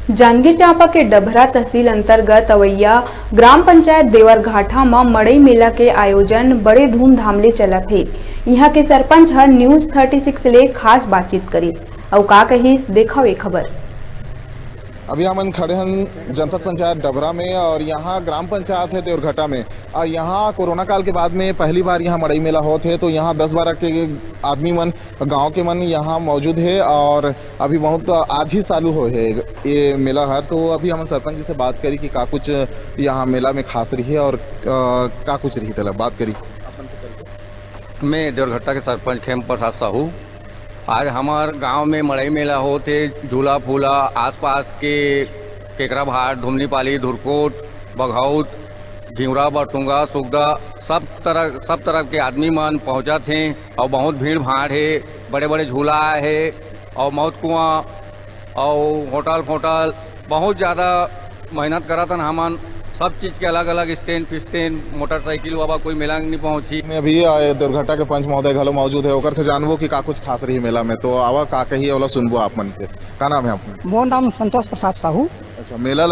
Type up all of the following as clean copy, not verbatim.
जांजगीर चांपा के डभरा तहसील अंतर्गत अवैया ग्राम पंचायत देवरघाटा में मड़ई मेला के आयोजन बड़े धूमधाम ले चलत है। यहाँ के सरपंच हर न्यूज 36 ले खास बातचीत करिस और का कहिस देखो ये खबर। अभी हम खड़े हैं जनपद पंचायत डबरा में और यहाँ ग्राम पंचायत है देवरघाटा में। और यहाँ कोरोना काल के बाद में पहली बार यहाँ मड़ई मेला होते है, तो यहाँ 10-12 के आदमी मन गांव के मन यहाँ मौजूद है और अभी बहुत आज ही चालू हो है ये मेला है। तो अभी हम सरपंच जी से बात करी कि का कुछ यहाँ मेला में खास रही है और का कुछ रही तलब बात करी। मैं देवरघाटा के सरपंच खेम प्रसाद साहू। आज हमार गांव में मड़ई मेला होते, झूला फूला आसपास के केकरा भाट, धुमनीपाली, धुरकोट, बघौत, घिवरा, बरटुंगा, सुगदा सब तरह के आदमी मन पहुँचत हैं और बहुत भीड़ भाड़ है। बड़े बड़े झूला है और मौत कुआं और होटल बहुत ज़्यादा मेहनत करतन हमन। सब चीज़ के अलग अलग स्टैंड फिस्टैंड मोटरसाइकिल बाबा कोई मेला नहीं पहुंची। मैं अभी देवरघाटा के पंच महोदय घलो मौजूद है, ओकर से जानबो कि का कुछ खास रही मेला में। तो आवा का कही वाला सुनबो आप मन के। का नाम है आपका? मोर नाम संतोष प्रसाद साहू। अच्छा, मेला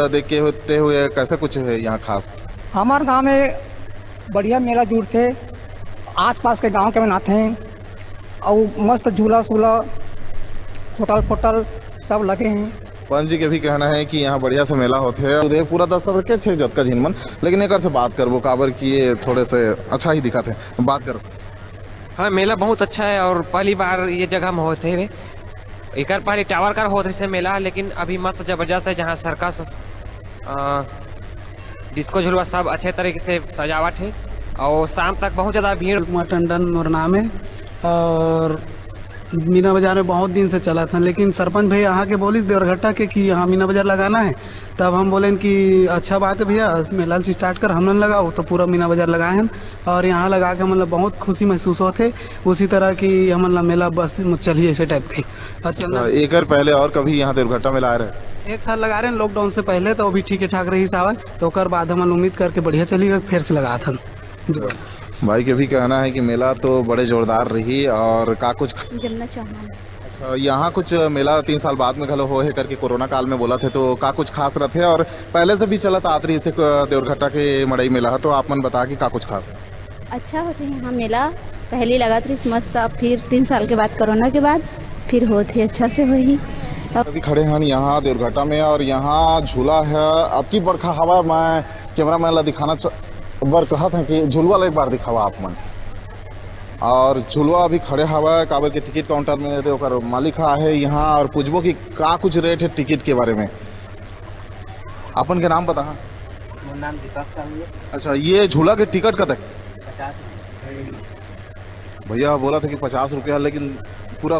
देख के होते हुए कैसे कुछ है यहाँ खास? हमारे गांव में बढ़िया मेला जुड़ते, आसपास के गांव के बनाते हैं और मस्त झूला सूला होटल सब लगे हैं। पंच जी के भी कहना है कि यहाँ बढ़िया से मेला होते है। पूरा 10 के 6 जत का झिनमन, लेकिन एक से बात करबो काबर कि ये थोड़े से अच्छा ही दिखाते हैं। बात करो। हाँ, मेला बहुत अच्छा है और पहली बार ये जगह में होते हैं। एक पहले टावर का होते से मेला, लेकिन अभी मस्त जबरदस्त है। जहाँ सर्कस डिस्को झुलवा सब अच्छे तरीके से सजावट है और शाम तक बहुत ज़्यादा भीड़। टंडन मोर नाम है और मीना बाजार में बहुत दिन से चला था, लेकिन सरपंच भैया यहाँ के बोली देवरघाटा के कि यहाँ मीना बाजार लगाना है। तब हम बोले कि अच्छा बात है भैया, मेला से स्टार्ट कर हमने लगाओ। तो पूरा मीना बाजार लगाए हैं और यहाँ लगा के मतलब बहुत खुशी महसूस होते। उसी तरह की हमला मेला बस चलिए ऐसे टाइप की। अच्छा, एक पहले और कभी यहाँ देवरघाटा में ला रहे? 1 साल लगा रहे हैं लॉकडाउन से पहले, तो अभी ठीक ठाक रही सावन। तो बाद हम उम्मीद करके बढ़िया चली फिर से लगा था। भाई के भी कहना है कि मेला तो बड़े जोरदार रही और का कुछ जन्नत चौहान। अच्छा, यहाँ कुछ मेला 3 साल बाद में घलो हो है करके कोरोना काल में बोला थे, तो का कुछ खास रहते और पहले से भी चला था आतरी से देवरघाटा के मड़ई मेला है। तो आप मन बता कि का कुछ खास है? अच्छा होते हैं यहाँ मेला, पहले लगा थी मस्त, अब फिर 3 साल के बाद कोरोना के बाद फिर होते अच्छा से हुई। अभी खड़े हैं यहाँ देवरघाटा में और यहाँ झूला है। आपकी बरखा हवा मैं कैमरा मैन ला दिखाना बर कहा था कि झुलवा एक बार दिखावा आप मन। और झुलवा अभी खड़े हवा है काबर के टिकट काउंटर में तो मालिक है यहाँ और पूछबो कि का कुछ रेट है टिकट के बारे में। अपन के नाम बता। नाम दीपक साहू। अच्छा, ये झूला के टिकट कतक? 50। भैया बोला था कि 50 रुपया, लेकिन पूरा